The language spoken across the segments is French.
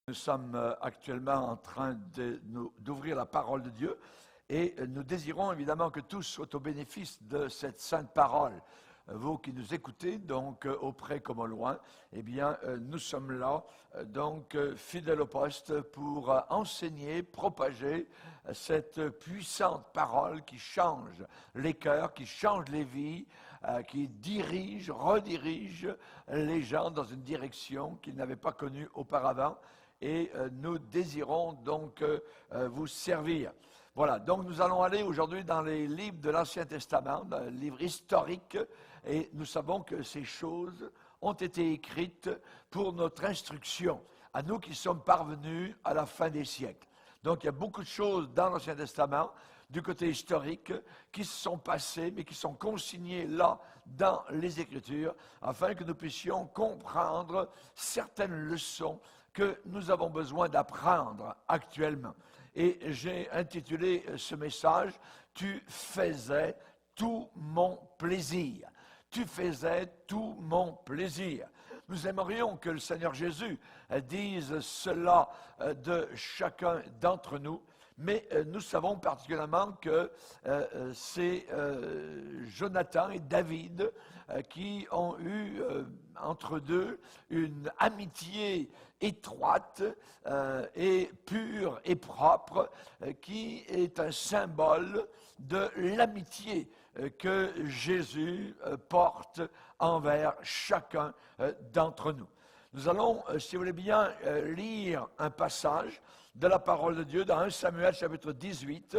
Nous sommes actuellement en train d'ouvrir la parole de Dieu et nous désirons évidemment que tous soient au bénéfice de cette sainte parole. Vous qui nous écoutez, donc auprès comme au loin, eh bien, nous sommes là, donc fidèles au poste pour enseigner, propager cette puissante parole qui change les cœurs, qui change les vies, qui dirige, redirige les gens dans une direction qu'ils n'avaient pas connue auparavant. Et nous désirons donc vous servir. Voilà, donc nous allons aller aujourd'hui dans les livres de l'Ancien Testament, dans les livres historiques, et nous savons que ces choses ont été écrites pour notre instruction, à nous qui sommes parvenus à la fin des siècles. Donc il y a beaucoup de choses dans l'Ancien Testament, du côté historique, qui se sont passées, mais qui sont consignées là, dans les Écritures, afin que nous puissions comprendre certaines leçons que nous avons besoin d'apprendre actuellement. Et j'ai intitulé ce message « Tu faisais tout mon plaisir ». Tu faisais tout mon plaisir. Nous aimerions que le Seigneur Jésus dise cela de chacun d'entre nous, mais nous savons particulièrement que c'est Jonathan et David qui ont eu entre deux une amitié étroite et pure et propre qui est un symbole de l'amitié que Jésus porte envers chacun d'entre nous. Nous allons, si vous voulez bien, lire un passage de la parole de Dieu dans 1 Samuel chapitre 18,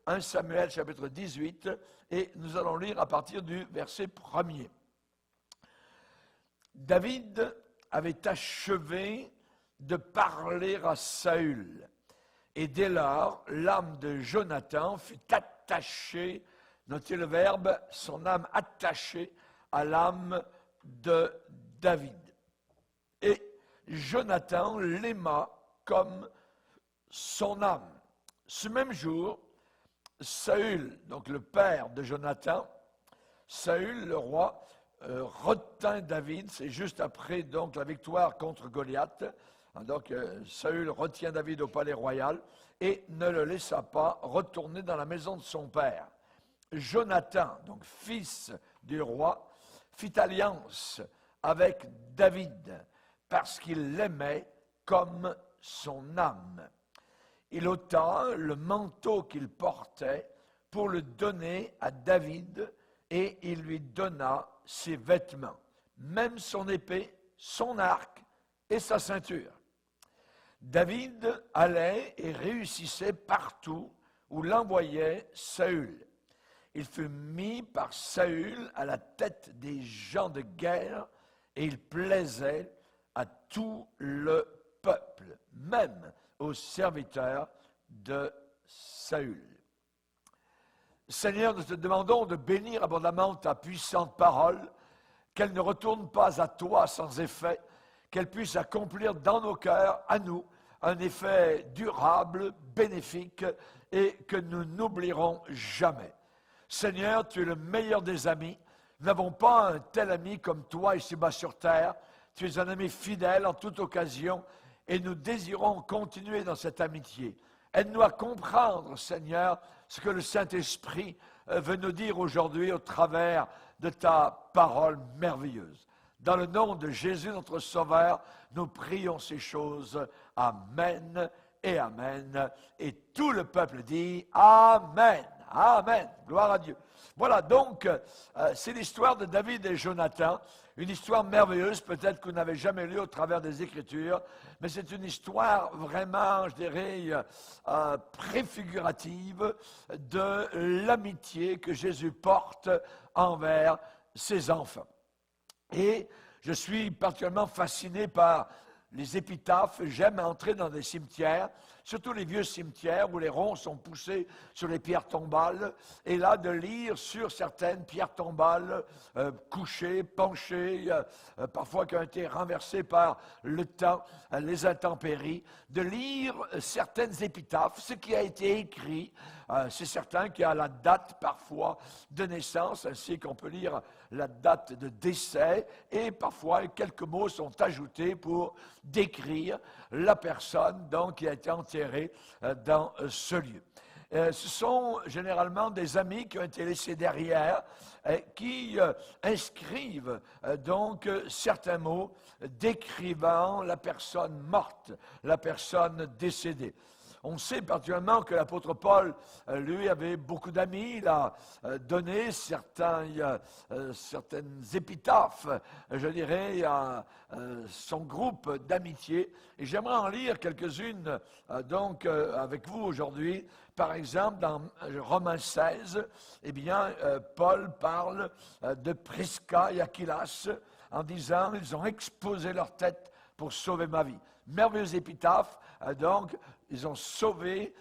1 Samuel chapitre 18, et nous allons lire à partir du verset 1er. David avait achevé de parler à Saül, et dès lors, l'âme de Jonathan fut attachée, notez le verbe, son âme attachée à l'âme de David. Et Jonathan l'aima comme son âme. Ce même jour, Saül, donc le père de Jonathan, Saül, le roi, retint David, c'est juste après donc la victoire contre Goliath. Donc Saül retient David au palais royal et ne le laissa pas retourner dans la maison de son père. Jonathan, donc fils du roi, fit alliance avec David parce qu'il l'aimait comme son âme. Il ôta le manteau qu'il portait pour le donner à David et il lui donna ses vêtements, même son épée, son arc et sa ceinture. David allait et réussissait partout où l'envoyait Saül. Il fut mis par Saül à la tête des gens de guerre et il plaisait à tout le peuple, même aux serviteurs de Saül. Seigneur, nous te demandons de bénir abondamment ta puissante parole, qu'elle ne retourne pas à toi sans effet, qu'elle puisse accomplir dans nos cœurs, à nous, un effet durable, bénéfique, et que nous n'oublierons jamais. Seigneur, tu es le meilleur des amis. Nous n'avons pas un tel ami comme toi ici-bas sur terre. Tu es un ami fidèle en toute occasion, et nous désirons continuer dans cette amitié. Aide-nous à comprendre, Seigneur, ce que le Saint-Esprit veut nous dire aujourd'hui au travers de ta parole merveilleuse. Dans le nom de Jésus, notre Sauveur, nous prions ces choses. Amen et Amen. Et tout le peuple dit Amen. Amen. Gloire à Dieu. Voilà, donc, c'est l'histoire de David et Jonathan. Une histoire merveilleuse, peut-être que vous n'avez jamais lue au travers des Écritures, mais c'est une histoire vraiment, je dirais, préfigurative de l'amitié que Jésus porte envers ses enfants. Et je suis particulièrement fasciné par les épitaphes. J'aime entrer dans des cimetières, surtout les vieux cimetières où les ronds sont poussés sur les pierres tombales, et là de lire sur certaines pierres tombales couchées, penchées, parfois qui ont été renversées par le temps, les intempéries, de lire certaines épitaphes, ce qui a été écrit C'est certain qu'il y a la date parfois de naissance, ainsi qu'on peut lire la date de décès, et parfois quelques mots sont ajoutés pour décrire la personne donc, qui a été enterrée dans ce lieu. Ce sont généralement des amis qui ont été laissés derrière, qui inscrivent donc certains mots décrivant la personne morte, la personne décédée. On sait particulièrement que l'apôtre Paul, lui, avait beaucoup d'amis. Il a donné certaines épitaphes, je dirais, à son groupe d'amitié. Et j'aimerais en lire quelques-unes donc avec vous aujourd'hui. Par exemple, dans Romains 16, eh bien, Paul parle de Prisca et Aquilas en disant « Ils ont exposé leur tête pour sauver ma vie ». Merveilleuse épitaphe, donc, ils ont sauvé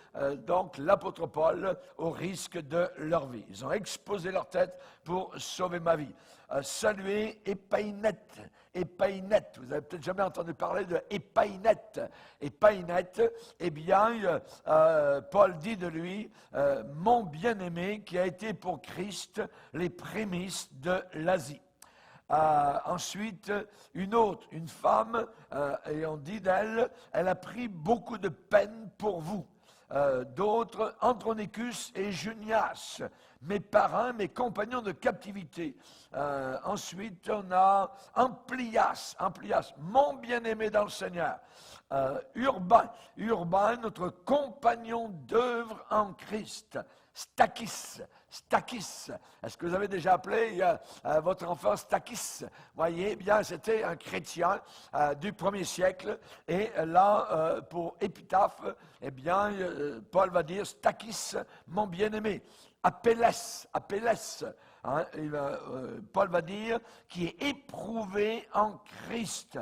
donc l'apôtre Paul au risque de leur vie. Ils ont exposé leur tête pour sauver ma vie. Saluer Épaïnette. Épaïnette, vous avez peut-être jamais entendu parler de Épaïnette. Épaïnette, eh bien, Paul dit de lui, mon bien-aimé qui a été pour Christ les prémices de l'Asie. Ensuite, une femme, et on dit d'elle, elle a pris beaucoup de peine pour vous. D'autres, Andronicus et Junias, mes parrains, mes compagnons de captivité. Ensuite, on a Amplias, mon bien-aimé dans le Seigneur. Urbain, notre compagnon d'œuvre en Christ. Stakis. Est-ce que vous avez déjà appelé votre enfant Stakis? Voyez, bien, c'était un chrétien du 1er siècle. Et là, pour épitaphe, eh bien, Paul va dire Stakis, mon bien-aimé. Apelles, hein, Paul va dire qui est éprouvé en Christ.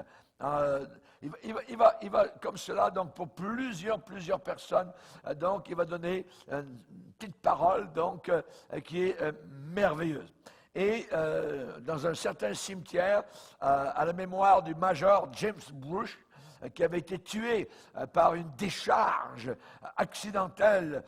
Il va comme cela, donc pour plusieurs personnes, donc il va donner une petite parole donc, qui est merveilleuse. Et dans un certain cimetière, à la mémoire du major James Bruce, qui avait été tué par une décharge accidentelle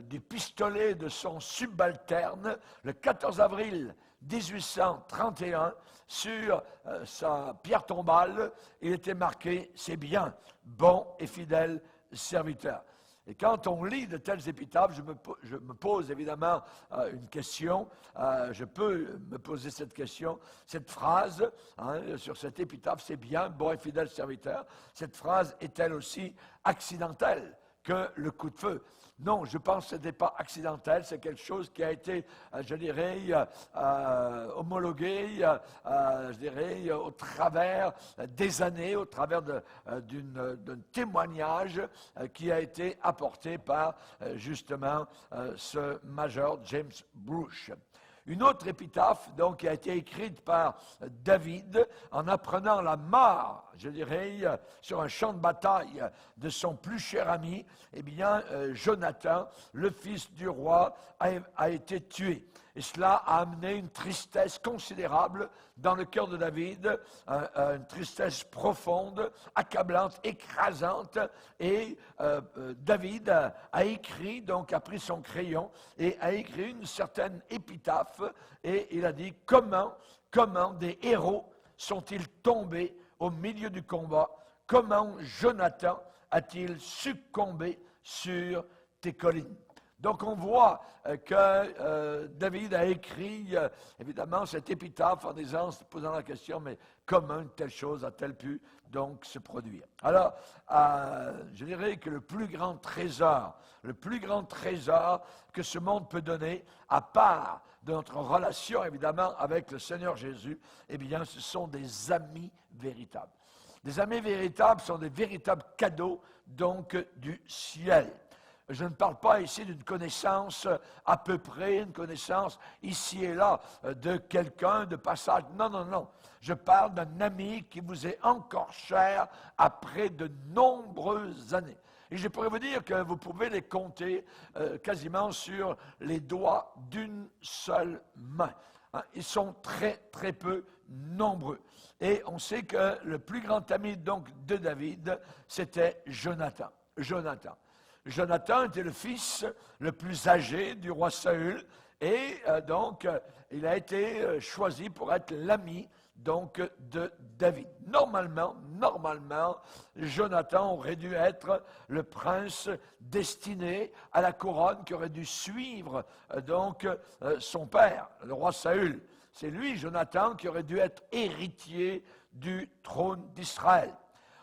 du pistolet de son subalterne le 14 avril 1831, sur sa pierre tombale, il était marqué « C'est bien, bon et fidèle serviteur ». Et quand on lit de telles épitaphes, je me pose évidemment une question, je peux me poser cette question, cette phrase sur cette épitaphe, c'est bien, bon et fidèle serviteur, cette phrase est-elle aussi accidentelle que le coup de feu? Non, je pense que ce n'était pas accidentel, c'est quelque chose qui a été, je dirais, homologué, je dirais, au travers des années, au travers d'un témoignage qui a été apporté par, justement, ce major James Bruce. Une autre épitaphe, donc, qui a été écrite par David en apprenant la mort, je dirais, sur un champ de bataille de son plus cher ami, eh bien, Jonathan, le fils du roi, a été tué. Et cela a amené une tristesse considérable dans le cœur de David, une tristesse profonde, accablante, écrasante. Et David a écrit, donc a pris son crayon et a écrit une certaine épitaphe. Et il a dit, comment des héros sont-ils tombés au milieu du combat? Comment Jonathan a-t-il succombé sur tes collines? Donc on voit que David a écrit évidemment cette épitaphe en posant la question, mais comment une telle chose a-t-elle pu donc se produire? Alors, je dirais que le plus grand trésor que ce monde peut donner, à part de notre relation évidemment avec le Seigneur Jésus, eh bien ce sont des amis véritables. Des amis véritables sont des véritables cadeaux donc du ciel. Je ne parle pas ici d'une connaissance à peu près, une connaissance ici et là de quelqu'un de passage. Non. Je parle d'un ami qui vous est encore cher après de nombreuses années. Et je pourrais vous dire que vous pouvez les compter quasiment sur les doigts d'une seule main. Ils sont très, très peu nombreux. Et on sait que le plus grand ami donc de David, c'était Jonathan. Jonathan était le fils le plus âgé du roi Saül, et donc il a été choisi pour être l'ami donc de David. Normalement, Jonathan aurait dû être le prince destiné à la couronne qui aurait dû suivre donc son père, le roi Saül. C'est lui, Jonathan, qui aurait dû être héritier du trône d'Israël.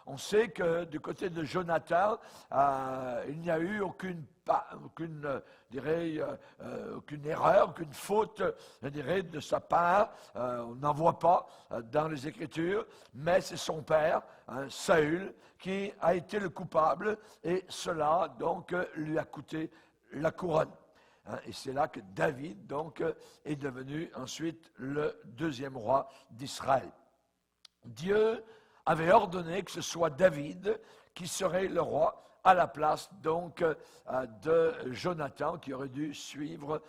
On sait que du côté de Jonathan, il n'y a eu aucune erreur, aucune faute, je dirais, de sa part. On n'en voit pas dans les Écritures, mais c'est son père, Saül, qui a été le coupable, et cela, donc, lui a coûté la couronne. Et c'est là que David, donc, est devenu ensuite le deuxième roi d'Israël. Dieu avait ordonné que ce soit David qui serait le roi à la place donc de Jonathan qui aurait dû suivre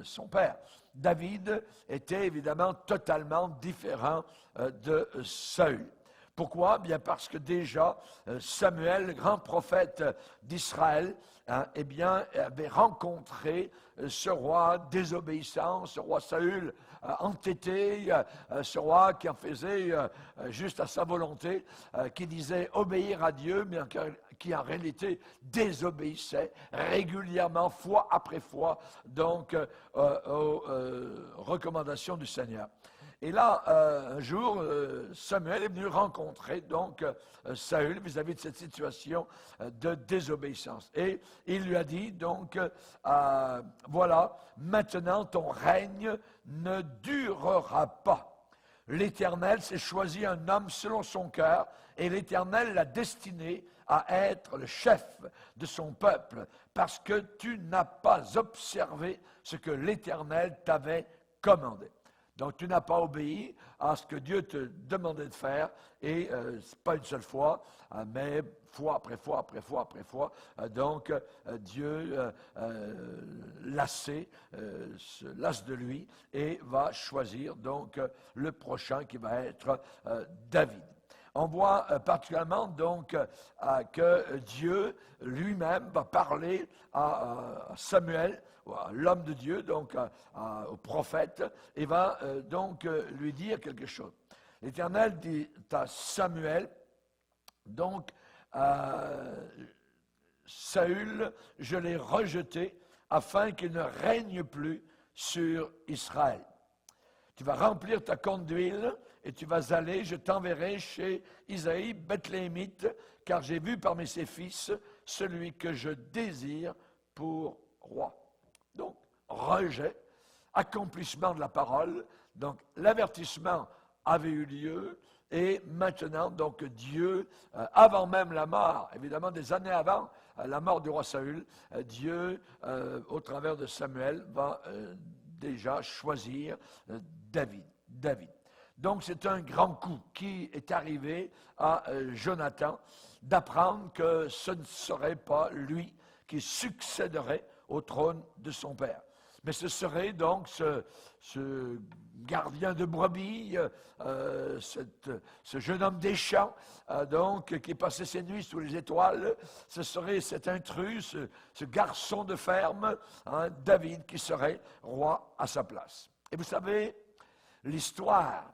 son père. David était évidemment totalement différent de Saül. Pourquoi? Bien parce que déjà Samuel, le grand prophète d'Israël, avait rencontré ce roi désobéissant, ce roi Saül entêté, ce roi qui en faisait juste à sa volonté, qui disait obéir à Dieu, mais qui en réalité désobéissait régulièrement, fois après fois, donc aux recommandations du Seigneur. Et là, un jour, Samuel est venu rencontrer donc Saül vis-à-vis de cette situation de désobéissance. Et il lui a dit donc, voilà, maintenant ton règne ne durera pas. L'Éternel s'est choisi un homme selon son cœur, et l'Éternel l'a destiné à être le chef de son peuple, parce que tu n'as pas observé ce que l'Éternel t'avait commandé. Donc, tu n'as pas obéi à ce que Dieu te demandait de faire, et pas une seule fois, mais fois après fois après fois après fois. Donc, Dieu se lasse de lui et va choisir donc le prochain qui va être David. On voit particulièrement donc que Dieu lui-même va parler à Samuel, à l'homme de Dieu, donc au prophète, et va donc lui dire quelque chose. L'Éternel dit à Samuel, donc Saül, je l'ai rejeté afin qu'il ne règne plus sur Israël. Tu vas remplir ta conte d'huile et tu vas aller, je t'enverrai chez Isaïe, Bethléemite, car j'ai vu parmi ses fils celui que je désire pour roi. Donc, rejet, accomplissement de la parole. Donc, l'avertissement avait eu lieu. Et maintenant, donc, Dieu, avant même la mort, évidemment des années avant la mort du roi Saül, Dieu, au travers de Samuel, va déjà choisir David. Donc, c'est un grand coup qui est arrivé à Jonathan d'apprendre que ce ne serait pas lui qui succéderait au trône de son père. Mais ce serait donc ce gardien de brebis, ce jeune homme des champs, donc, qui passait ses nuits sous les étoiles. Ce serait cet intrus, ce garçon de ferme, David, qui serait roi à sa place. Et vous savez, l'histoire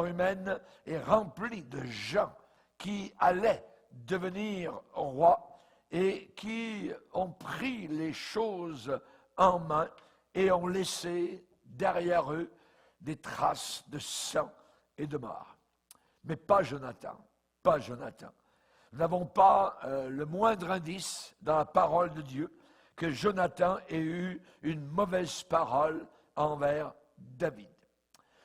humaine est remplie de gens qui allaient devenir rois et qui ont pris les choses en main et ont laissé derrière eux des traces de sang et de mort. Mais pas Jonathan. Nous n'avons pas le moindre indice dans la parole de Dieu que Jonathan ait eu une mauvaise parole envers David.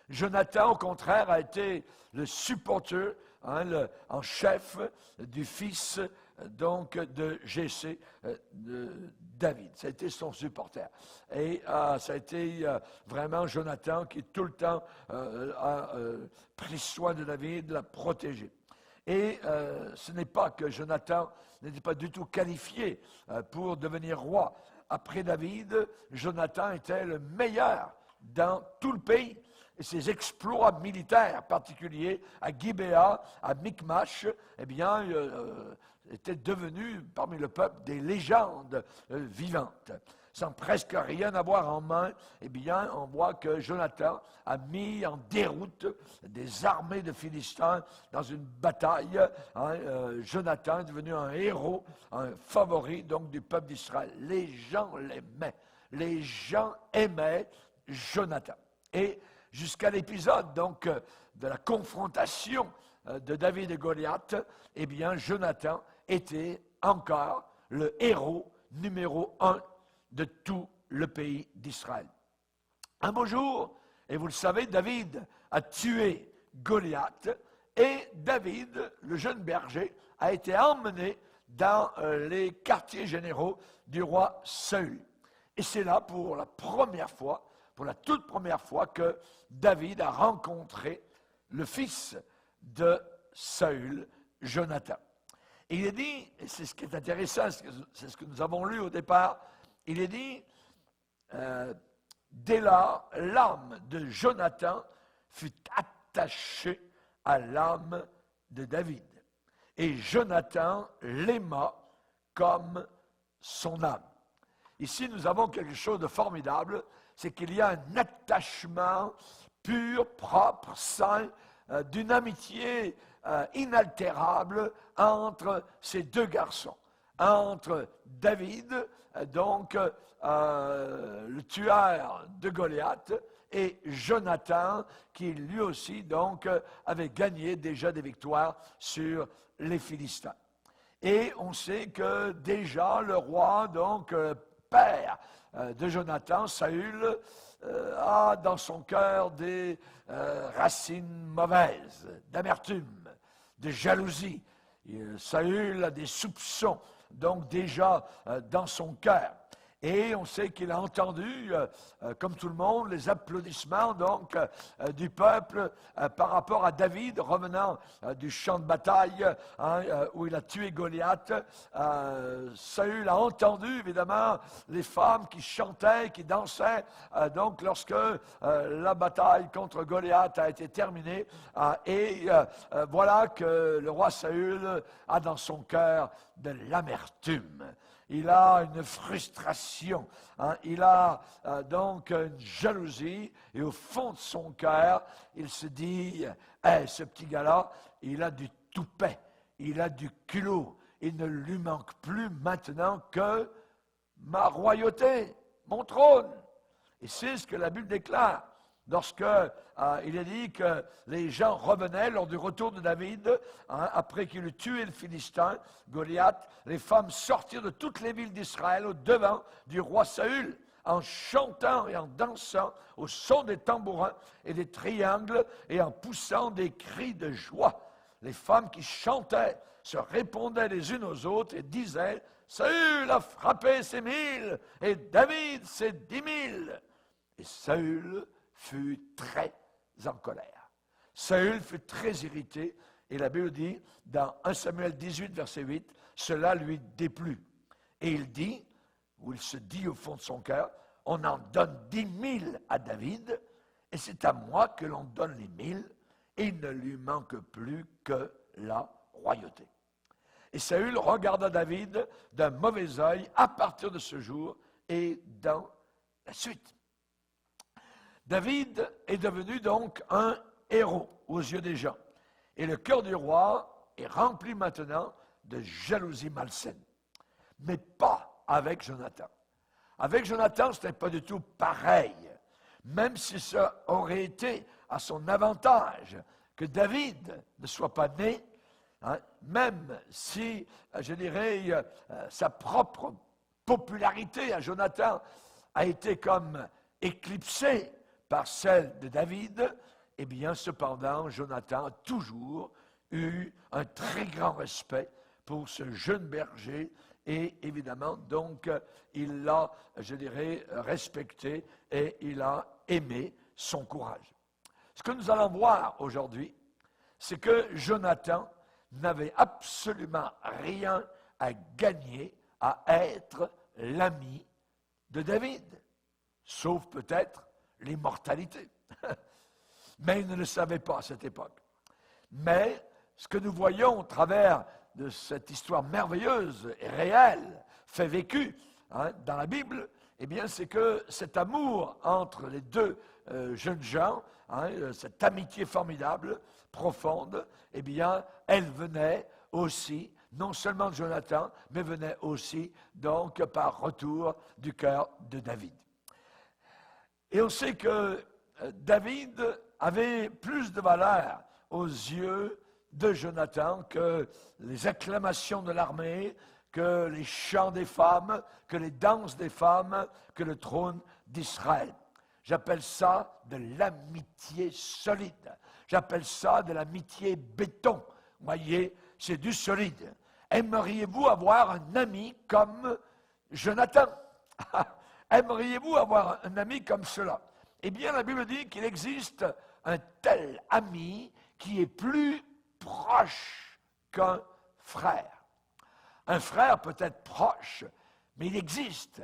Jonathan, au contraire, a été le supporter en chef du fils donc de Jessé, de David. Ça a été son supporter. Et ça a été vraiment Jonathan qui tout le temps a pris soin de David, l'a protégé. Et ce n'est pas que Jonathan n'était pas du tout qualifié pour devenir roi. Après David, Jonathan était le meilleur dans tout le pays. et ses exploits militaires particuliers à Gibéa, à Micmash, eh bien, étaient devenus parmi le peuple des légendes vivantes. Sans presque rien avoir en main, eh bien, on voit que Jonathan a mis en déroute des armées de Philistins dans une bataille. Jonathan est devenu un héros, un favori donc du peuple d'Israël. Les gens l'aimaient. Les gens aimaient Jonathan. Et jusqu'à l'épisode donc de la confrontation de David et Goliath, eh bien, Jonathan était encore le héros numéro 1 de tout le pays d'Israël. Un beau jour, et vous le savez, David a tué Goliath, et David, le jeune berger, a été emmené dans les quartiers généraux du roi Saül. Et c'est là pour la première fois, pour la toute première fois, que David a rencontré le fils de Saül, Jonathan. Et il est dit, et c'est ce qui est intéressant, c'est ce que nous avons lu au départ, il est dit, dès là, l'âme de Jonathan fut attachée à l'âme de David. Et Jonathan l'aima comme son âme. Ici, nous avons quelque chose de formidable, c'est qu'il y a un attachement pur, propre, saint, d'une amitié inaltérable entre ces deux garçons. Entre David, donc le tueur de Goliath, et Jonathan, qui lui aussi donc avait gagné déjà des victoires sur les Philistins. Et on sait que déjà le roi, donc père de Jonathan, Saül, a dans son cœur des racines mauvaises, d'amertume, de jalousie. Saül a des soupçons, donc déjà dans son cœur. Et on sait qu'il a entendu, comme tout le monde, les applaudissements donc du peuple par rapport à David revenant du champ de bataille où il a tué Goliath. Saül a entendu évidemment les femmes qui chantaient, qui dansaient. Donc lorsque la bataille contre Goliath a été terminée, et voilà que le roi Saül a dans son cœur de l'amertume. Il a une frustration, il a donc une jalousie, et au fond de son cœur, il se dit, ce petit gars-là, il a du toupet, il a du culot, il ne lui manque plus maintenant que ma royauté, mon trône. Et c'est ce que la Bible déclare. Lorsque il est dit que les gens revenaient lors du retour de David, après qu'il eut tué le Philistin, Goliath, les femmes sortirent de toutes les villes d'Israël au devant du roi Saül, en chantant et en dansant au son des tambourins et des triangles et en poussant des cris de joie. Les femmes qui chantaient se répondaient les unes aux autres et disaient « Saül a frappé ses 1000 et David ses 10 000 ». Et Saül fut très en colère. Saül fut très irrité, et la Bible dit, dans 1 Samuel 18, verset 8, cela lui déplut. Et il dit, ou il se dit au fond de son cœur, on en donne 10 000 à David, et c'est à moi que l'on donne les 1000, et il ne lui manque plus que la royauté. Et Saül regarda David d'un mauvais œil à partir de ce jour et dans la suite. David est devenu donc un héros aux yeux des gens. Et le cœur du roi est rempli maintenant de jalousie malsaine. Mais pas avec Jonathan. Avec Jonathan, ce n'est pas du tout pareil. Même si ça aurait été à son avantage que David ne soit pas né, même si, je dirais, sa propre popularité à Jonathan a été comme éclipsée par celle de David, eh bien, cependant, Jonathan a toujours eu un très grand respect pour ce jeune berger et évidemment, donc, il l'a, je dirais, respecté et il a aimé son courage. Ce que nous allons voir aujourd'hui, c'est que Jonathan n'avait absolument rien à gagner à être l'ami de David, sauf peut-être l'immortalité. mais ils ne le savaient pas à cette époque. Mais ce que nous voyons au travers de cette histoire merveilleuse et réelle, fait vécu dans la Bible, eh bien, c'est que cet amour entre les deux jeunes gens, cette amitié formidable, profonde, eh bien, elle venait aussi, non seulement de Jonathan, mais venait aussi, donc, par retour du cœur de David. Et on sait que David avait plus de valeur aux yeux de Jonathan que les acclamations de l'armée, que les chants des femmes, que les danses des femmes, que le trône d'Israël. J'appelle ça de l'amitié solide. J'appelle ça de l'amitié béton. Vous voyez, c'est du solide. Aimeriez-vous avoir un ami comme Jonathan? Aimeriez-vous avoir un ami comme cela? Eh bien, la Bible dit qu'il existe un tel ami qui est plus proche qu'un frère. Un frère peut être proche, mais il existe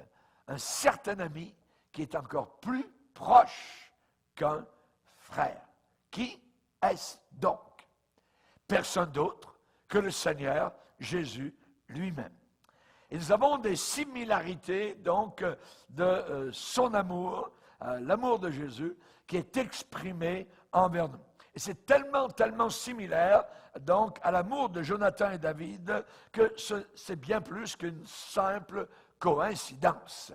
un certain ami qui est encore plus proche qu'un frère. Qui est-ce donc? Personne d'autre que le Seigneur Jésus lui-même. Et nous avons des similarités donc de son amour, l'amour de Jésus, qui est exprimé envers nous. Et c'est tellement, tellement similaire donc à l'amour de Jonathan et David que c'est bien plus qu'une simple coïncidence.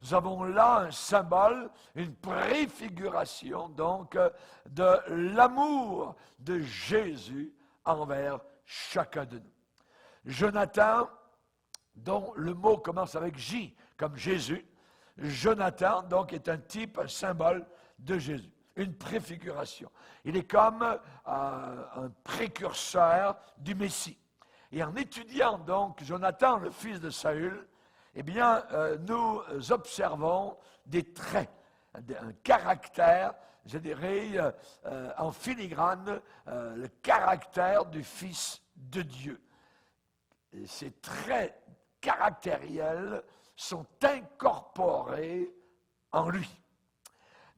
Nous avons là un symbole, une préfiguration donc de l'amour de Jésus envers chacun de nous. Jonathan, dont le mot commence avec J, comme Jésus, Jonathan donc est un type, un symbole de Jésus. Une préfiguration. Il est comme un précurseur du Messie. Et en étudiant donc Jonathan, le fils de Saül, eh bien, nous observons des traits, un caractère, je dirais, en filigrane, le caractère du Fils de Dieu. Et ces traits caractériels sont incorporés en lui.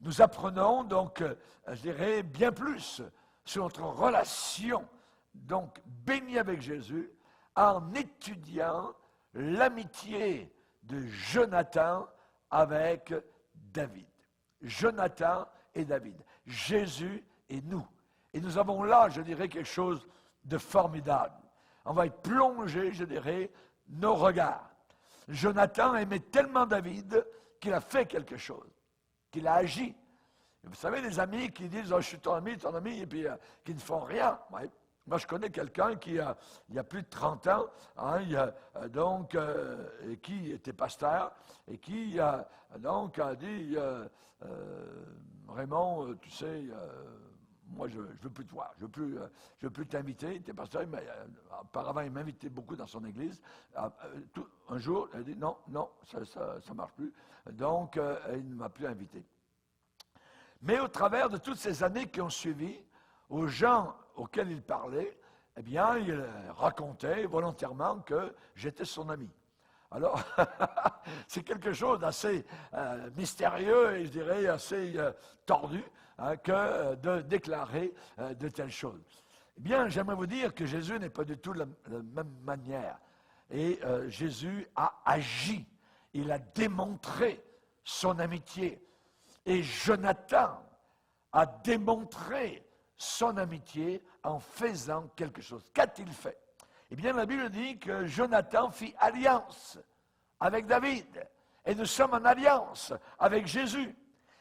Nous apprenons donc, je dirais, bien plus sur notre relation, donc bénie avec Jésus, en étudiant l'amitié de Jonathan avec David. Jonathan et David. Jésus et nous. Et nous avons là, je dirais, quelque chose de formidable. On va y plonger, je dirais, nos regards. Jonathan aimait tellement David qu'il a fait quelque chose. Qu'il a agi. Vous savez, les amis qui disent oh, « je suis ton ami, et puis qui ne font rien. Ouais. Moi, je connais quelqu'un qui, il y a plus de 30 ans, qui était pasteur, et qui donc a dit Raymond, tu sais, moi, je ne veux plus te voir, je ne veux plus t'inviter. Il était pasteur, mais auparavant, il m'invitait beaucoup dans son église. Un jour, il a dit non, ça ne marche plus. Donc, il ne m'a plus invité. Mais au travers de toutes ces années qui ont suivi, aux gens auxquels il parlait, eh bien, il racontait volontairement que j'étais son ami. Alors, c'est quelque chose d'assez mystérieux et je dirais assez tordu que de déclarer de telles choses. Eh bien, j'aimerais vous dire que Jésus n'est pas du tout de la même manière. Et Jésus a agi, il a démontré son amitié. Et Jonathan a démontré son amitié en faisant quelque chose. Qu'a-t-il fait? Eh bien, la Bible dit que Jonathan fit alliance avec David. Et nous sommes en alliance avec Jésus.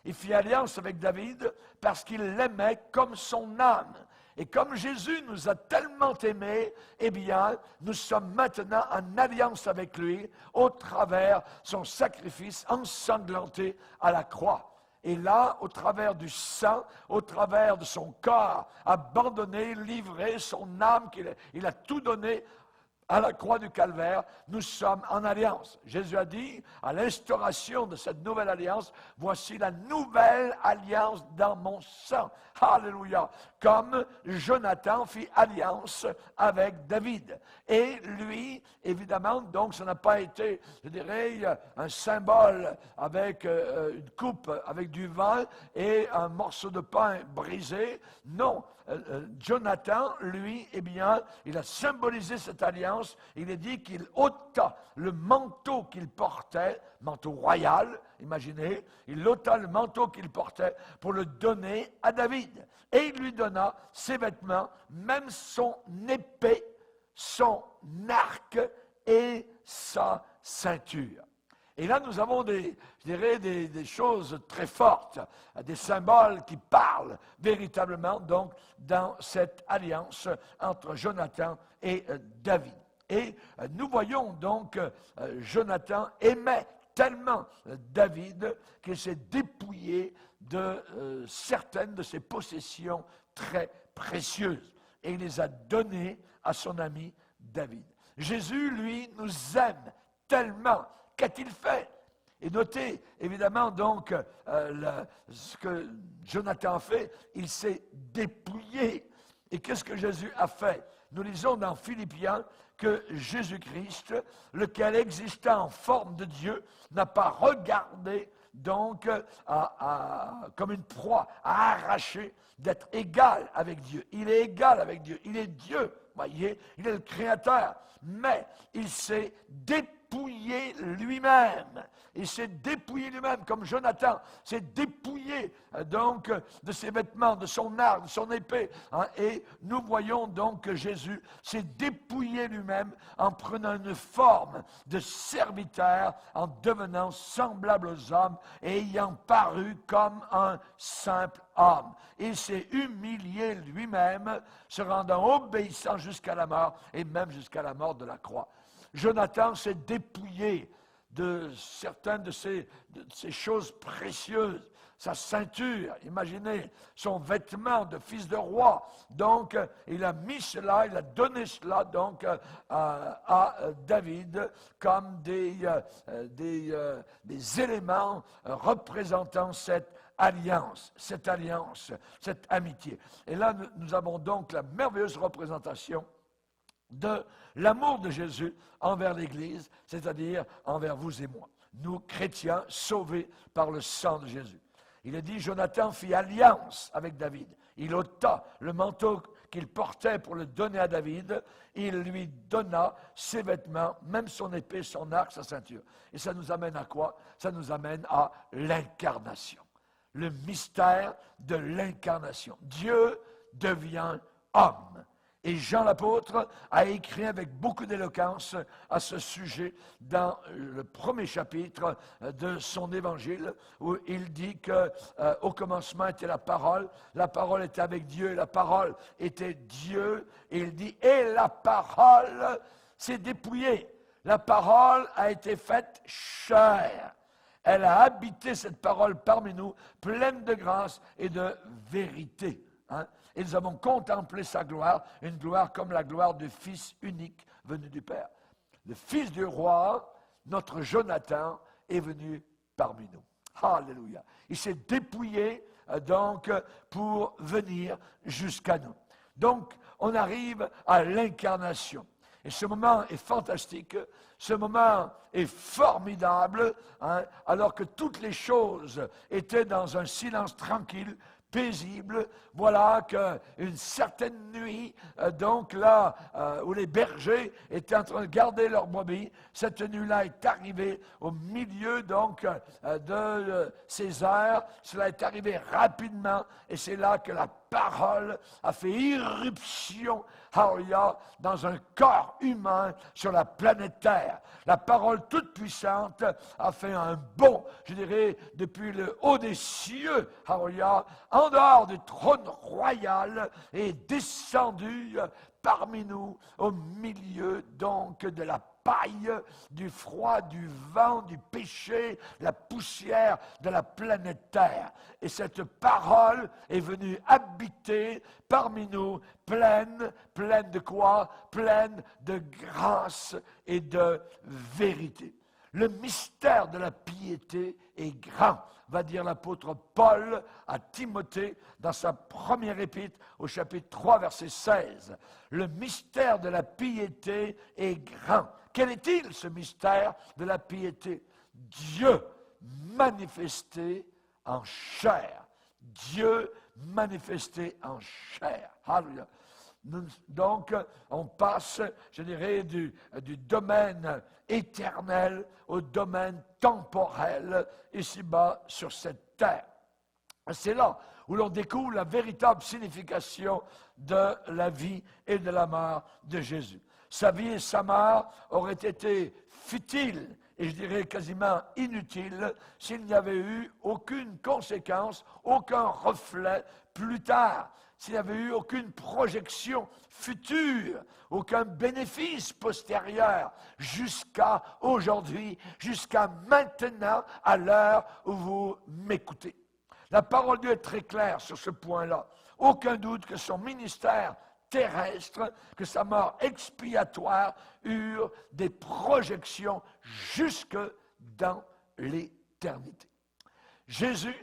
Il fit alliance avec David parce qu'il l'aimait comme son âme. Et comme Jésus nous a tellement aimés, eh bien, nous sommes maintenant en alliance avec lui au travers son sacrifice ensanglanté à la croix. Et là, au travers du sang, au travers de son corps, abandonné, livré, son âme, il a tout donné à la croix du Calvaire, nous sommes en alliance. Jésus a dit, à l'instauration de cette nouvelle alliance, voici la nouvelle alliance dans mon sang. Alléluia. comme Jonathan fit alliance avec David. Et lui, évidemment, donc ça n'a pas été, je dirais, un symbole avec une coupe avec du vin et un morceau de pain brisé. Non, Jonathan, lui, eh bien, il a symbolisé cette alliance. Il est dit qu'il ôta le manteau qu'il portait, manteau royal, imaginez, il ôta le manteau qu'il portait pour le donner à David. Et il lui donna ses vêtements, même son épée, son arc et sa ceinture. Et là, nous avons je dirais, des choses très fortes, des symboles qui parlent véritablement donc dans cette alliance entre Jonathan et David. Et nous voyons donc Jonathan aimait tellement David qu'il s'est dépouillé de certaines de ses possessions très précieuses. Et il les a données à son ami David. Jésus, lui, nous aime tellement. Qu'a-t-il fait? Et notez, évidemment, donc, ce que Jonathan a fait, il s'est dépouillé. Et qu'est-ce que Jésus a fait? Nous lisons dans Philippiens que Jésus-Christ, lequel existait en forme de Dieu, n'a pas regardé donc comme une proie à arracher d'être égal avec Dieu. Il est égal avec Dieu. Il est Dieu, voyez, il est le Créateur. Mais il s'est dépouillé lui-même. Il s'est dépouillé lui-même, comme Jonathan s'est dépouillé donc de ses vêtements, de son arc, de son épée. Hein, et nous voyons donc que Jésus s'est dépouillé lui-même en prenant une forme de serviteur, en devenant semblable aux hommes et ayant paru comme un simple homme. Il s'est humilié lui-même, se rendant obéissant jusqu'à la mort et même jusqu'à la mort de la croix. Jonathan s'est dépouillé de certaines de ces choses précieuses. Sa ceinture, imaginez, son vêtement de fils de roi. Donc, il a mis cela, il a donné cela donc à David comme des éléments représentant cette alliance, cette amitié. Et là, nous avons donc la merveilleuse représentation de l'amour de Jésus envers l'Église, c'est-à-dire envers vous et moi. Nous, chrétiens, sauvés par le sang de Jésus. Il est dit, Jonathan fit alliance avec David. Il ôta le manteau qu'il portait pour le donner à David. Il lui donna ses vêtements, même son épée, son arc, sa ceinture. Et ça nous amène à quoi? Ça nous amène à l'incarnation. Le mystère de l'incarnation. Dieu devient homme. Et Jean l'apôtre a écrit avec beaucoup d'éloquence à ce sujet dans le premier chapitre de son évangile, où il dit qu'au commencement était la parole était avec Dieu, et la parole était Dieu, et il dit, et la parole s'est dépouillée. La parole a été faite chair. Elle a habité cette parole parmi nous, pleine de grâce et de vérité. Hein? Et nous avons contemplé sa gloire, une gloire comme la gloire du Fils unique venu du Père. Le Fils du roi, notre Jonathan, est venu parmi nous. Alléluia. Il s'est dépouillé donc pour venir jusqu'à nous. Donc, on arrive à l'incarnation. Et ce moment est fantastique, ce moment est formidable, hein, alors que toutes les choses étaient dans un silence tranquille, paisible. Voilà qu'une certaine nuit, donc là, où les bergers étaient en train de garder leurs brebis, cette nuit-là est arrivée au milieu donc de ces heures. Cela est arrivé rapidement et c'est là que la parole a fait irruption dans un corps humain sur la planète Terre. La parole toute puissante a fait un bond, je dirais, depuis le haut des cieux, en dehors du trône royal, et descendu parmi nous, au milieu donc de la paille, du froid, du vent, du péché, la poussière de la planète Terre. Et cette parole est venue habiter parmi nous, pleine de quoi? Pleine de grâce et de vérité. Le mystère de la piété est grand, va dire l'apôtre Paul à Timothée dans sa première épître au chapitre 3, verset 16. Le mystère de la piété est grand. Quel est-il, ce mystère de la piété? Dieu manifesté en chair. Dieu manifesté en chair. Alléluia. Donc, on passe, je dirais, du domaine éternel au domaine temporel, ici-bas, sur cette terre. C'est là où l'on découvre la véritable signification de la vie et de la mort de Jésus. Sa vie et sa mort auraient été futiles, et je dirais quasiment inutiles, s'il n'y avait eu aucune conséquence, aucun reflet plus tard, s'il n'y avait eu aucune projection future, aucun bénéfice postérieur, jusqu'à aujourd'hui, jusqu'à maintenant, à l'heure où vous m'écoutez. La parole de Dieu est très claire sur ce point-là. Aucun doute que son ministère terrestre, que sa mort expiatoire eurent des projections jusque dans l'éternité. Jésus,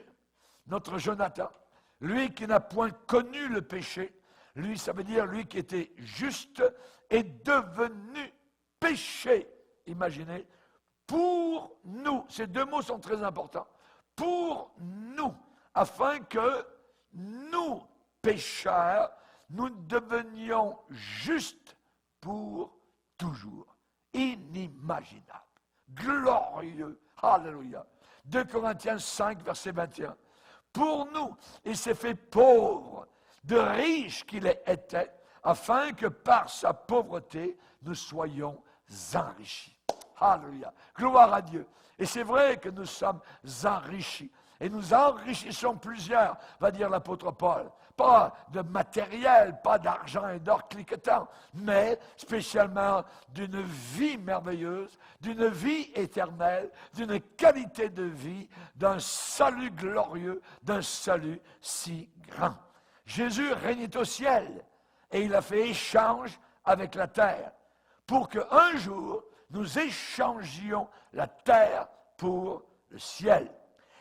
notre Jonathan, lui qui n'a point connu le péché, lui, ça veut dire lui qui était juste, est devenu péché. Imaginez, pour nous, ces deux mots sont très importants, pour nous, afin que nous, pécheurs, nous devenions justes pour toujours. Inimaginable, glorieux, alléluia. 2 Corinthiens 5, verset 21. Pour nous, il s'est fait pauvre, de riche qu'il était, afin que par sa pauvreté, nous soyons enrichis. Alléluia. Gloire à Dieu. Et c'est vrai que nous sommes enrichis. Et nous enrichissons plusieurs, va dire l'apôtre Paul. Pas de matériel, pas d'argent et d'or cliquetant, mais spécialement d'une vie merveilleuse, d'une vie éternelle, d'une qualité de vie, d'un salut glorieux, d'un salut si grand. Jésus régnait au ciel et il a fait échange avec la terre pour qu'un jour nous échangions la terre pour le ciel.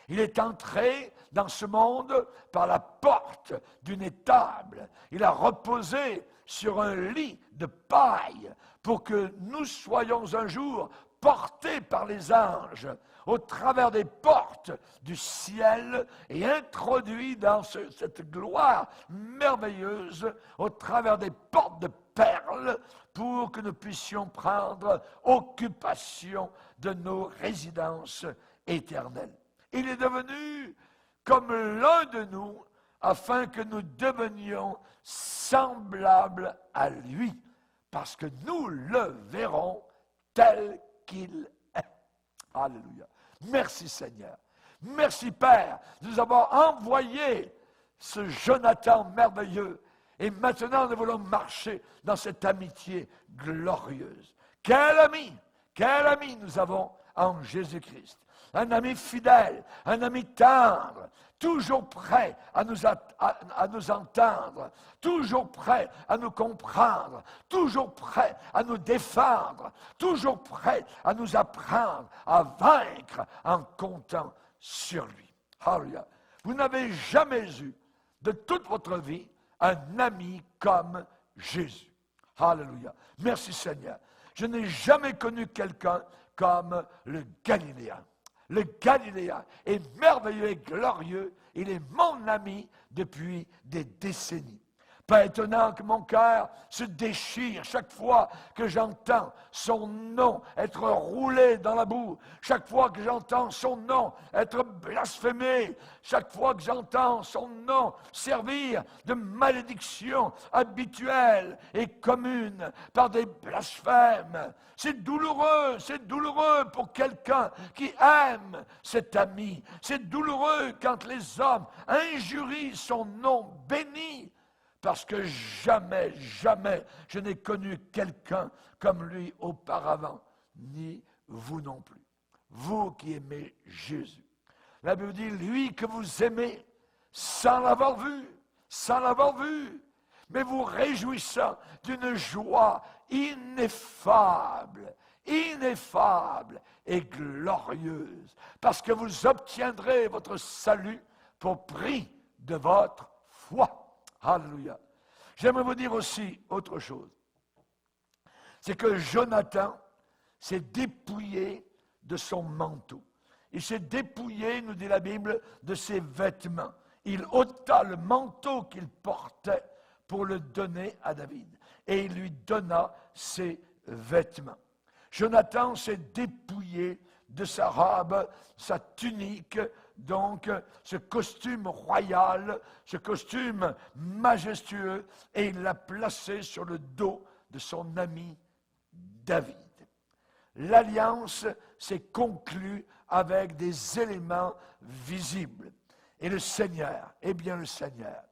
Il est entré dans ce monde par la porte d'une étable. Il a reposé sur un lit de paille pour que nous soyons un jour portés par les anges au travers des portes du ciel et introduits dans cette gloire merveilleuse au travers des portes de perles pour que nous puissions prendre occupation de nos résidences éternelles. Il est devenu comme l'un de nous, afin que nous devenions semblables à lui, parce que nous le verrons tel qu'il est. Alléluia. Merci Seigneur. Merci Père de nous avoir envoyé ce Jonathan merveilleux. Et maintenant, nous voulons marcher dans cette amitié glorieuse. Quel ami nous avons en Jésus-Christ. Un ami fidèle, un ami tendre, toujours prêt à nous entendre, toujours prêt à nous comprendre, toujours prêt à nous défendre, toujours prêt à nous apprendre à vaincre en comptant sur lui. Alléluia. Vous n'avez jamais eu de toute votre vie un ami comme Jésus. Alléluia. Merci Seigneur. Je n'ai jamais connu quelqu'un comme le Galiléen. Le Galiléen est merveilleux et glorieux. Il est mon ami depuis des décennies. Pas étonnant que mon cœur se déchire chaque fois que j'entends son nom être roulé dans la boue, chaque fois que j'entends son nom être blasphémé, chaque fois que j'entends son nom servir de malédiction habituelle et commune par des blasphèmes. C'est douloureux pour quelqu'un qui aime cet ami. C'est douloureux quand les hommes injurient son nom béni. Parce que jamais je n'ai connu quelqu'un comme lui auparavant, ni vous non plus. Vous qui aimez Jésus. La Bible dit, lui que vous aimez sans l'avoir vu, mais vous réjouissant d'une joie ineffable ineffable et glorieuse, parce que vous obtiendrez votre salut pour prix de votre foi. Alléluia. J'aimerais vous dire aussi autre chose. C'est que Jonathan s'est dépouillé de son manteau. Il s'est dépouillé, nous dit la Bible, de ses vêtements. Il ôta le manteau qu'il portait pour le donner à David. Et il lui donna ses vêtements. Jonathan s'est dépouillé de sa robe, sa tunique, donc ce costume royal, ce costume majestueux, et il l'a placé sur le dos de son ami David. L'alliance s'est conclue avec des éléments visibles. Et le Seigneur, le Seigneur,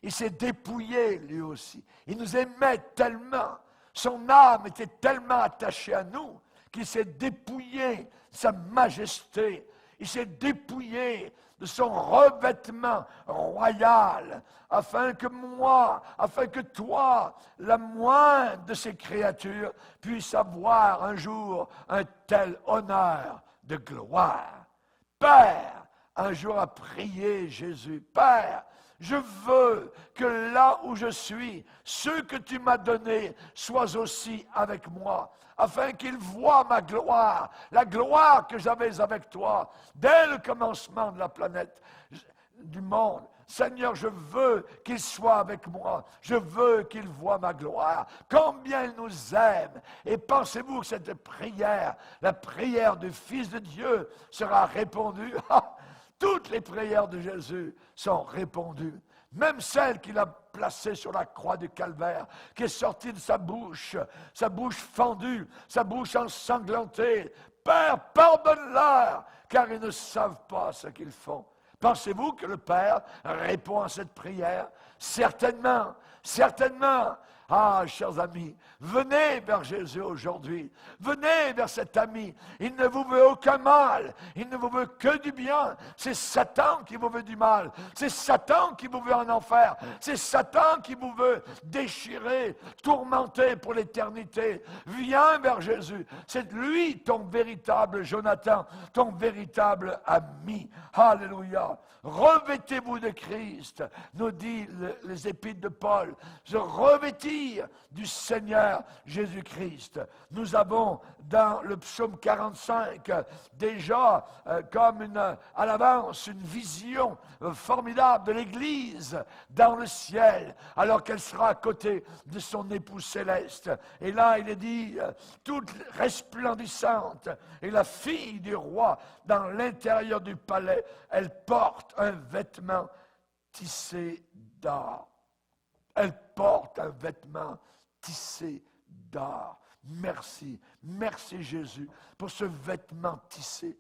il s'est dépouillé lui aussi. Il nous aimait tellement, son âme était tellement attachée à nous, qu'il s'est dépouillé de sa majesté. Il s'est dépouillé de son revêtement royal, afin que toi, la moindre de ces créatures, puisse avoir un jour un tel honneur de gloire. Père, un jour a prié Jésus, Père, je veux que là où je suis, ceux que tu m'as donnés soient aussi avec moi, afin qu'ils voient ma gloire, la gloire que j'avais avec toi dès le commencement de la planète, du monde. Seigneur, je veux qu'ils soient avec moi. Je veux qu'ils voient ma gloire. Combien il nous aime. Et pensez-vous que cette prière, la prière du Fils de Dieu, sera répondue? Toutes les prières de Jésus sont répondues. Même celle qu'il a placée sur la croix du Calvaire, qui est sortie de sa bouche fendue, sa bouche ensanglantée. Père, pardonne-leur, car ils ne savent pas ce qu'ils font. Pensez-vous que le Père répond à cette prière? Certainement, certainement. Ah, chers amis, venez vers Jésus aujourd'hui. Venez vers cet ami. Il ne vous veut aucun mal. Il ne vous veut que du bien. C'est Satan qui vous veut du mal. C'est Satan qui vous veut en enfer. C'est Satan qui vous veut déchirer, tourmenter pour l'éternité. Viens vers Jésus. C'est lui ton véritable Jonathan, ton véritable ami. Alléluia. Revêtez-vous de Christ, nous dit les épîtres de Paul. Se revêtir du Seigneur Jésus-Christ. Nous avons dans le psaume 45 déjà comme à l'avance une vision formidable de l'Église dans le ciel, alors qu'elle sera à côté de son époux céleste. Et là, il est dit, toute resplendissante, et la fille du roi dans l'intérieur du palais, elle porte un vêtement tissé d'or. Elle porte un vêtement tissé d'or. Merci, merci Jésus pour ce vêtement tissé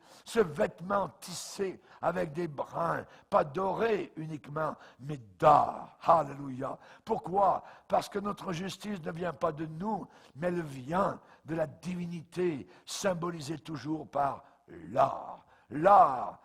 avec des brins, pas dorés uniquement, mais d'or. Alléluia. Pourquoi? Parce que notre justice ne vient pas de nous, mais elle vient de la divinité, symbolisée toujours par l'or. L'or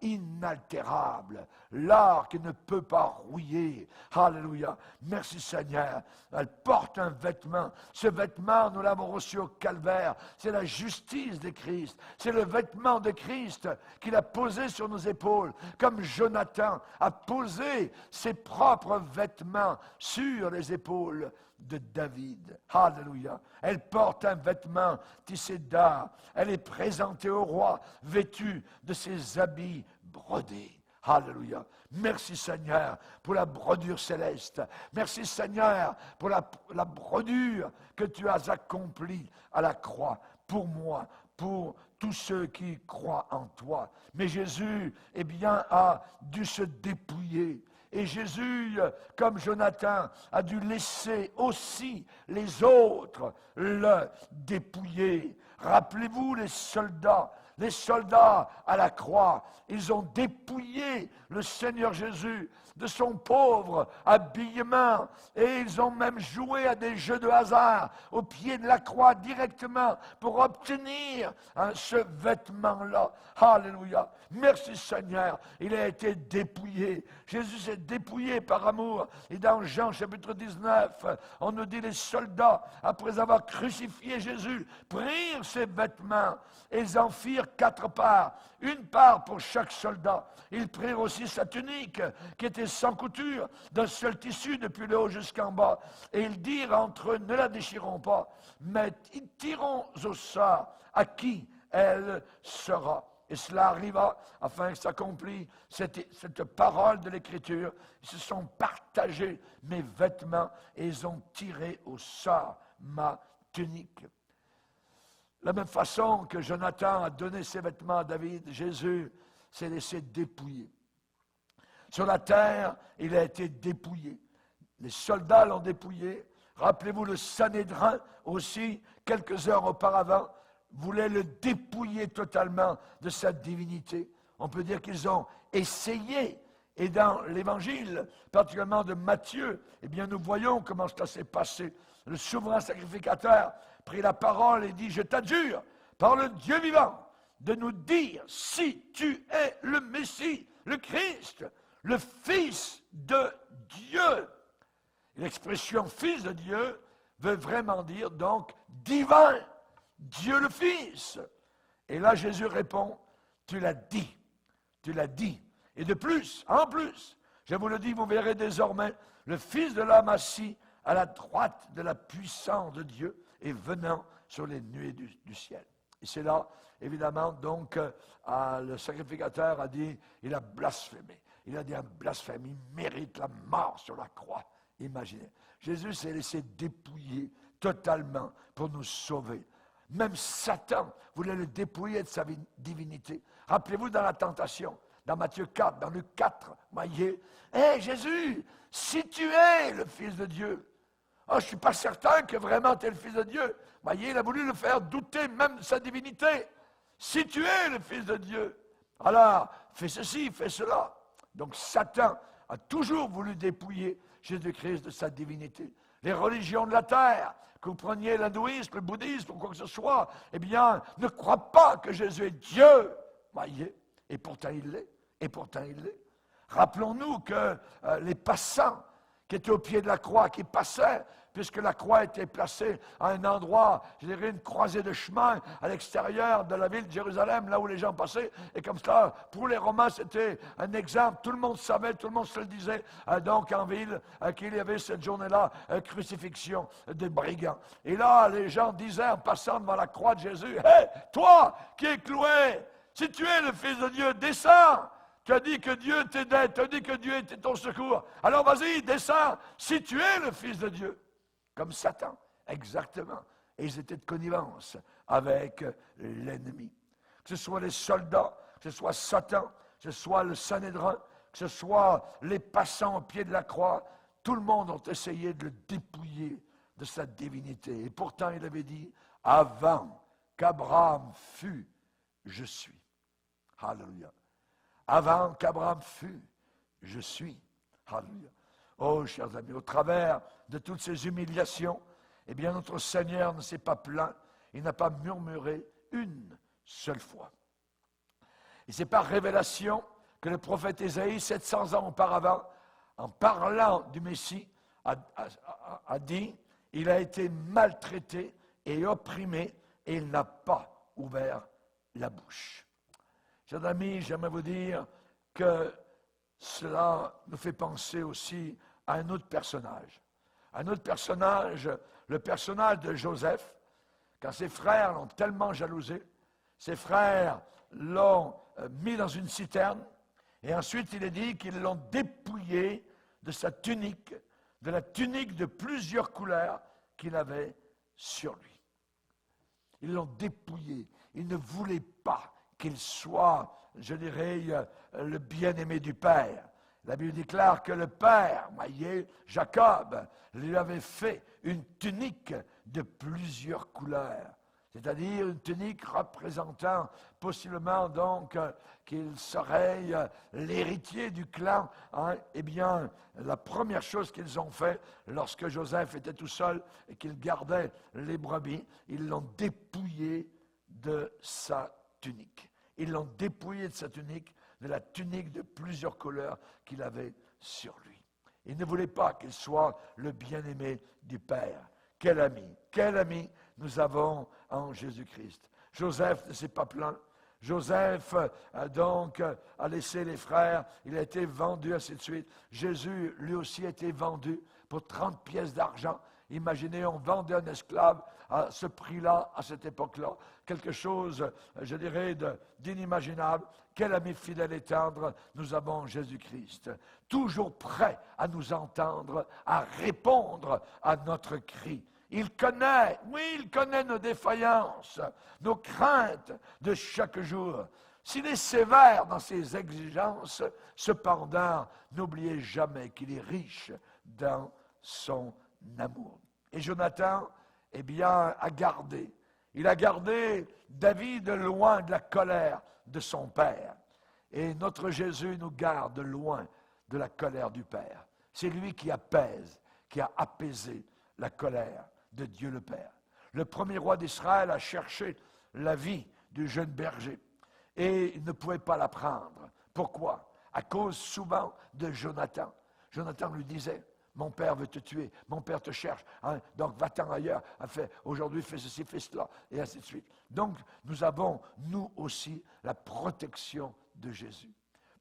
inaltérable, l'or qui ne peut pas rouiller. Alléluia. Merci Seigneur. Elle porte un vêtement. Ce vêtement, nous l'avons reçu au Calvaire. C'est la justice de Christ. C'est le vêtement de Christ qu'il a posé sur nos épaules, comme Jonathan a posé ses propres vêtements sur les épaules de David. Alléluia. Elle porte un vêtement tissé d'or. Elle est présentée au roi, vêtue de ses habits brodés. Alléluia. Merci Seigneur pour la brodure céleste. Merci Seigneur pour la brodure que tu as accomplie à la croix pour moi, pour tous ceux qui croient en toi. Mais Jésus, a dû se dépouiller. Et Jésus, comme Jonathan, a dû laisser aussi les autres le dépouiller. Rappelez-vous les soldats les soldats à la croix, ils ont dépouillé le Seigneur Jésus de son pauvre habillement et ils ont même joué à des jeux de hasard au pied de la croix directement pour obtenir ce vêtement-là. Alléluia. Merci Seigneur. Il a été dépouillé. Jésus s'est dépouillé par amour. Et dans Jean chapitre 19, on nous dit les soldats, après avoir crucifié Jésus, prirent ses vêtements et ils en firent 4 parts. Une part pour chaque soldat. Ils prirent aussi sa tunique qui était sans couture, d'un seul tissu depuis le haut jusqu'en bas. Et ils dirent entre eux, ne la déchirons pas, mais tirons au sort à qui elle sera. Et cela arriva afin que s'accomplisse cette parole de l'Écriture. Ils se sont partagés mes vêtements et ils ont tiré au sort ma tunique. De la même façon que Jonathan a donné ses vêtements à David, Jésus s'est laissé dépouiller. Sur la terre, il a été dépouillé. Les soldats l'ont dépouillé. Rappelez-vous, le Sanhédrin aussi, quelques heures auparavant, voulait le dépouiller totalement de sa divinité. On peut dire qu'ils ont essayé. Et dans l'Évangile, particulièrement de Matthieu, eh bien, nous voyons comment cela s'est passé. Le souverain sacrificateur prit la parole et dit, je t'adjure, par le Dieu vivant, de nous dire si tu es le Messie, le Christ, le Fils de Dieu. L'expression Fils de Dieu veut vraiment dire donc divin, Dieu le Fils. Et là Jésus répond, tu l'as dit, tu l'as dit. Et de plus, en plus, je vous le dis, vous verrez désormais le Fils de l'homme assis à la droite de la puissance de Dieu et venant sur les nuées du ciel. Et c'est là, évidemment, donc, le sacrificateur a dit, il a blasphémé. Il a dit un blasphème, il mérite la mort sur la croix. Imaginez. Jésus s'est laissé dépouiller totalement pour nous sauver. Même Satan voulait le dépouiller de sa divinité. Rappelez-vous dans la tentation, dans Matthieu 4, dans Luc 4, voyez, hé Jésus, si tu es le Fils de Dieu, je ne suis pas certain que vraiment tu es le Fils de Dieu. Voyez, il a voulu le faire douter même de sa divinité. Si tu es le Fils de Dieu, alors fais ceci, fais cela. Donc Satan a toujours voulu dépouiller Jésus-Christ de sa divinité. Les religions de la terre, que vous preniez l'hindouisme, le bouddhisme ou quoi que ce soit, eh bien, ne croient pas que Jésus est Dieu. Voyez, et pourtant il l'est, et pourtant il l'est. Rappelons-nous que les passants qui étaient au pied de la croix, qui passaient, puisque la croix était placée à un endroit, je dirais une croisée de chemin à l'extérieur de la ville de Jérusalem, là où les gens passaient. Et comme ça, pour les Romains, c'était un exemple. Tout le monde savait, tout le monde se le disait, donc en ville, qu'il y avait cette journée-là, crucifixion des brigands. Et là, les gens disaient en passant devant la croix de Jésus, « Hé, toi qui es cloué, si tu es le Fils de Dieu, descends !» Tu as dit que Dieu t'aidait, tu as dit que Dieu était ton secours. Alors vas-y, descends, si tu es le Fils de Dieu. Comme Satan, exactement. Et ils étaient de connivence avec l'ennemi. Que ce soit les soldats, que ce soit Satan, que ce soit le Sanhédrin, que ce soit les passants au pied de la croix, tout le monde a essayé de le dépouiller de sa divinité. Et pourtant, il avait dit, avant qu'Abraham fût, je suis. Alléluia. Avant qu'Abraham fût, je suis. Alléluia. Oh, chers amis, au travers de toutes ces humiliations, eh bien, notre Seigneur ne s'est pas plaint, il n'a pas murmuré une seule fois. Et c'est par révélation que le prophète Ésaïe, 700 ans auparavant, en parlant du Messie, a dit, il a été maltraité et opprimé, et il n'a pas ouvert la bouche. Chers amis, j'aimerais vous dire que cela nous fait penser aussi à un autre personnage. Un autre personnage, le personnage de Joseph, quand ses frères l'ont tellement jalousé, ses frères l'ont mis dans une citerne, et ensuite il est dit qu'ils l'ont dépouillé de sa tunique, de la tunique de plusieurs couleurs qu'il avait sur lui. Ils l'ont dépouillé. Ils ne voulaient pas qu'il soit, je dirais, le bien-aimé du Père. La Bible déclare que le Père, voyez, Jacob, lui avait fait une tunique de plusieurs couleurs. c'est-à-dire une tunique représentant possiblement donc qu'il serait l'héritier du clan. Hein. Eh bien, la première chose qu'ils ont fait lorsque Joseph était tout seul et qu'il gardait les brebis, ils l'ont dépouillé de sa tunique. Ils l'ont dépouillé de sa tunique, de la tunique de plusieurs couleurs qu'il avait sur lui. Il ne voulait pas qu'il soit le bien-aimé du Père. Quel ami nous avons en Jésus-Christ. Joseph ne s'est pas plaint. Joseph a laissé les frères, il a été vendu, ainsi de suite. Jésus, lui aussi, a été vendu pour 30 pièces d'argent. Imaginez, on vendait un esclave à ce prix-là, à cette époque-là. Quelque chose, je dirais, d'inimaginable. Quel ami fidèle et tendre nous avons en Jésus-Christ. Toujours prêt à nous entendre, à répondre à notre cri. Il connaît nos défaillances, nos craintes de chaque jour. S'il est sévère dans ses exigences, cependant, n'oubliez jamais qu'il est riche dans son amour. Et Jonathan, eh bien, il a gardé David loin de la colère de son père. Et notre Jésus nous garde loin de la colère du Père. C'est lui qui apaise, qui a apaisé la colère de Dieu le Père. Le premier roi d'Israël a cherché la vie du jeune berger et il ne pouvait pas la prendre. Pourquoi? À cause souvent de Jonathan. Jonathan lui disait, mon père veut te tuer, mon père te cherche, hein, donc va-t'en ailleurs, aujourd'hui fais ceci, fais cela, et ainsi de suite. Donc nous avons, nous aussi, la protection de Jésus.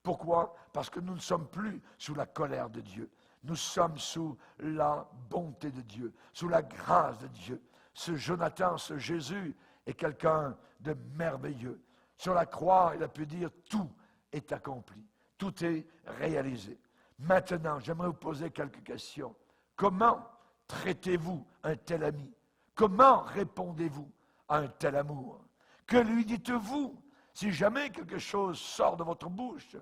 Pourquoi? Parce que nous ne sommes plus sous la colère de Dieu. Nous sommes sous la bonté de Dieu, sous la grâce de Dieu. Ce Jonathan, ce Jésus est quelqu'un de merveilleux. Sur la croix, il a pu dire tout est accompli, tout est réalisé. Maintenant, j'aimerais vous poser quelques questions. Comment traitez-vous un tel ami? Comment répondez-vous à un tel amour? Que lui dites-vous? Si jamais quelque chose sort de votre bouche,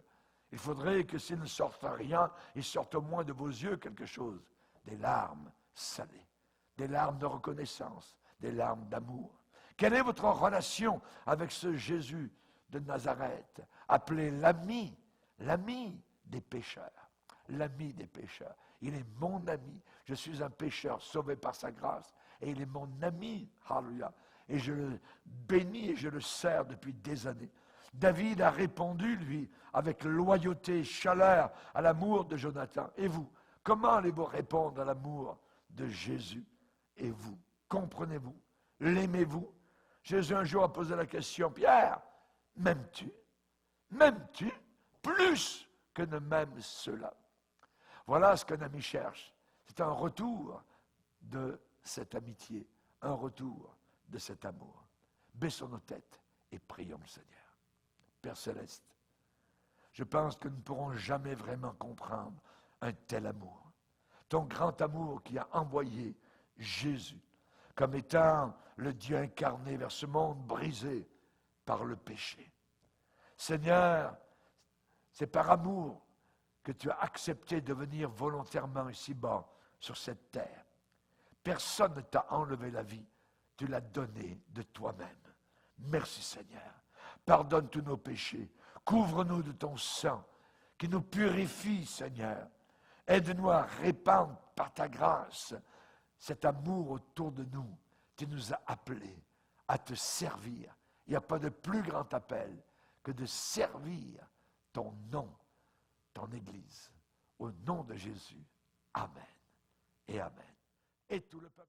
il faudrait que s'il ne sorte rien, il sorte au moins de vos yeux quelque chose. Des larmes salées, des larmes de reconnaissance, des larmes d'amour. Quelle est votre relation avec ce Jésus de Nazareth, appelé l'ami des pécheurs? L'ami des pécheurs. Il est mon ami. Je suis un pécheur sauvé par sa grâce. Et il est mon ami. Alléluia. Et je le bénis et je le sers depuis des années. David a répondu, lui, avec loyauté et chaleur à l'amour de Jonathan. Et vous, comment allez-vous répondre à l'amour de Jésus? Et vous, comprenez-vous? L'aimez-vous? Jésus un jour a posé la question, Pierre, m'aimes-tu? M'aimes-tu plus que ne m'aiment ceux-là? Voilà ce qu'un ami cherche. C'est un retour de cette amitié, un retour de cet amour. Baissons nos têtes et prions le Seigneur. Père Céleste, je pense que nous ne pourrons jamais vraiment comprendre un tel amour. Ton grand amour qui a envoyé Jésus comme étant le Dieu incarné vers ce monde brisé par le péché. Seigneur, c'est par amour que tu as accepté de venir volontairement ici-bas, sur cette terre. Personne ne t'a enlevé la vie, tu l'as donnée de toi-même. Merci Seigneur. Pardonne tous nos péchés. Couvre-nous de ton sang qui nous purifie, Seigneur. Aide-nous à répandre par ta grâce cet amour autour de nous. Tu nous as appelés à te servir. Il n'y a pas de plus grand appel que de servir ton nom, ton Église. Au nom de Jésus. Amen et Amen. Et tout le peuple.